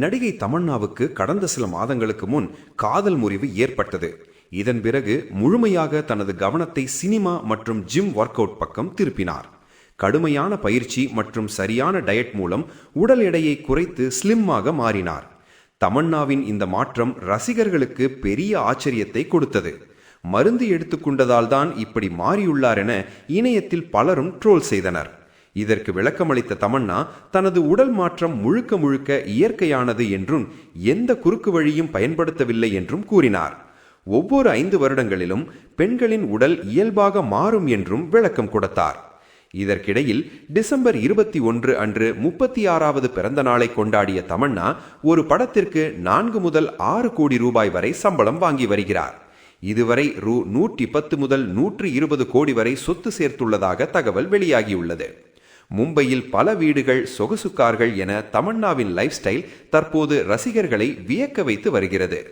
நடிகை தமன்னாவுக்கு கடந்த சில மாதங்களுக்கு முன் காதல் முறிவு ஏற்பட்டது. இதன் பிறகு முழுமையாக தனது கவனத்தை சினிமா மற்றும் ஜிம் ஒர்க் அவுட் பக்கம் திருப்பினார். கடுமையான பயிற்சி மற்றும் சரியான டயட் மூலம் உடல் எடையை குறைத்து ஸ்லிம்மாக மாறினார். தமன்னாவின் இந்த மாற்றம் ரசிகர்களுக்கு பெரிய ஆச்சரியத்தை கொடுத்தது. மருந்து எடுத்துக்கொண்டதால் தான் இப்படி மாறியுள்ளார் என இணையத்தில் பலரும் ட்ரோல் செய்தனர். இதற்கு விளக்கமளித்த தமன்னா தனது உடல் மாற்றம் முழுக்க முழுக்க இயற்கையானது என்றும் எந்த குறுக்கு வழியும் பயன்படுத்தவில்லை என்றும் கூறினார். ஒவ்வொரு 5 வருடங்களிலும் பெண்களின் உடல் இயல்பாக மாறும் என்றும் விளக்கம் கொடுத்தார். இதற்கிடையில் டிசம்பர் 21 அன்று 36வது பிறந்த நாளை கொண்டாடிய தமன்னா ஒரு படத்திற்கு 4 முதல் 6 கோடி ரூபாய் வரை சம்பளம் வாங்கி வருகிறார். இதுவரை ரூ 110 முதல் 120 கோடி வரை சொத்து சேர்த்துள்ளதாக தகவல் வெளியாகியுள்ளது. மும்பையில் பல வீடுகள், சொகுசு கார்கள் என தமன்னாவின் லைஃப் ஸ்டைல் தற்போது ரசிகர்களை வியக்க வைத்து வருகிறது.